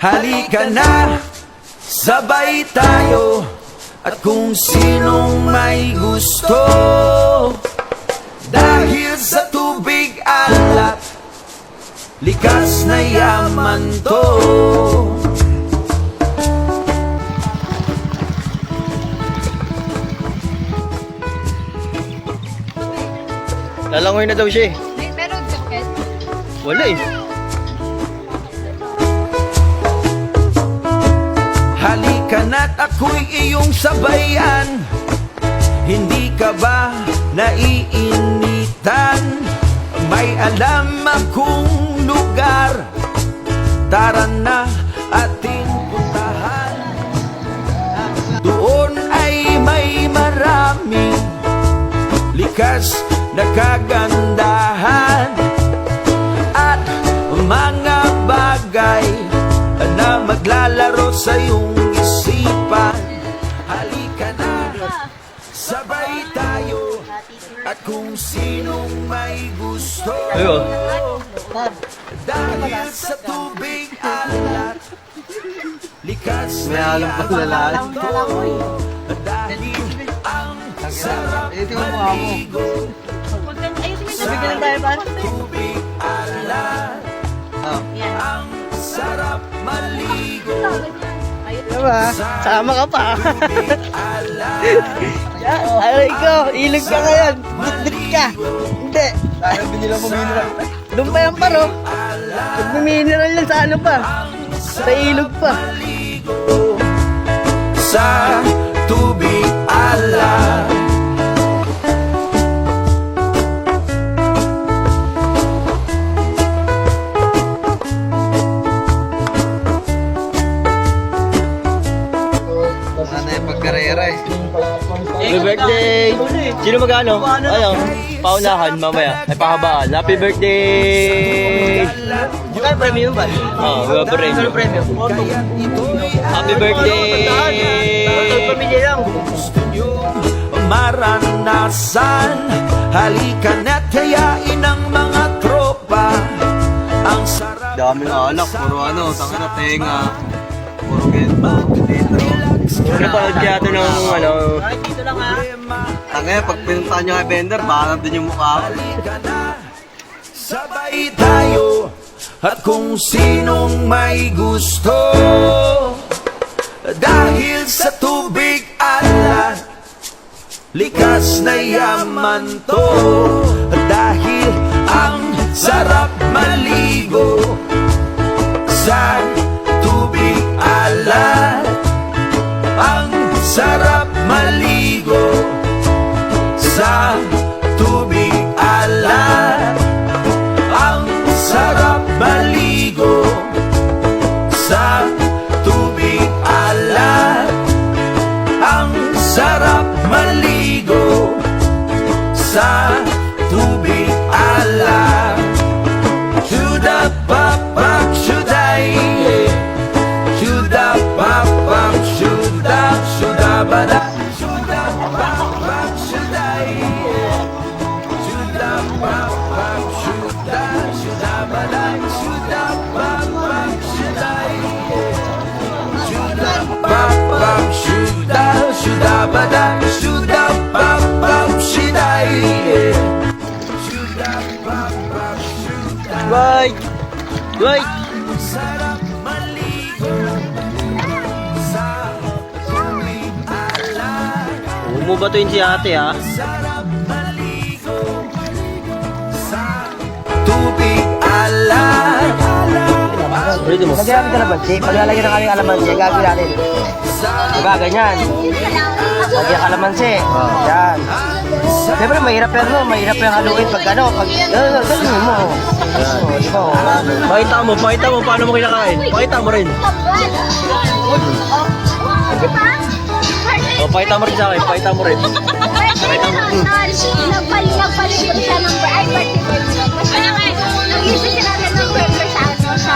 Halika na, sabay tayo. At kung sinong may gusto, dahil sa tubig alat, likas na yaman to. Lalangoy na daw siya eh. Meron jacket? Wala eh. Halika na't ako'y iyong sabayan. Hindi ka ba naiinitan? May alam akong lugar, tara na ating puntahan. Doon ay may maraming likas na kagandahan at mga bagay na maglalaro sa iyong isipan. Halika na, sabay tayo. At kung sinong may gusto, Ayo. dahil sa tubig alat, likas May na alam pa lalaan. dahil ang sarap maligo Nabigyan tayo pa? tubig alat. Ang sarap maligo Diba? Sama ka pa. tubig alat. Aray ko, ilog ka ngayon. Bit-bit ka. Hindi. Tayo binila mo mineral. Doon pa yung paro. Nagmi-mineral lang sa ano pa. Sa ilog pa. Sa tubig alat. Sana yung pagkarera eh. Happy birthday! Sino magano? Ano? Paunahan mamaya. Ay pahabaan. Happy birthday! Magkano premium ba? Oo, mga premium. Premium? Happy birthday! Pamilya lang. Gusto nyo maranasan, halika na't hayain ang mga tropa. Ang sarap Daming alak. Puro ano, tanga na tenga. Puro gento. Dito. Napanood kaya ito ng ano. Tanga, pag pinuntahan nyo kay Bender, bahanap din yung mukha ko. halika na, sabay tayo. At kung sinong may gusto, dahil sa tubig alat, likas na yaman to. Dahil ang sarap maligo sa tubig alat. Ang sarap maligo sa tubig alat. Ang sarap maligo sa tubig alat. Ang sarap maligo sa tubig alat. Shuda papak shuday, shuda papak shuda, shuda bada, shuda papak shuday, shuda papak shuda, shuda bada, shuda papak shuday, shuda papak shuda, shuda bada, shuda papak shuday, shuda papak shuda. Right! Right! Sarap maligo sa tubig alat. Umubatuin si ate ha. Sarap maligo sa tubig alat. Ready mo? Lagyan natin kalamansi. Pag lalagyan na kami kalamansi, gagawin natin. Diba, ganyan. Lagyan kalamansi. Yan. Siyempre, mahirap yan mo. Mahirap yung haluin pag ano. Pag, gano'n mo. Diba, pakita mo paano mo kinakain. Pakita mo rin. O, pakita mo rin sa akin. Pakita mo rin. Nagpalit ko siya ng birthday. Nag-isip siya natin ng birthday sa ano sa...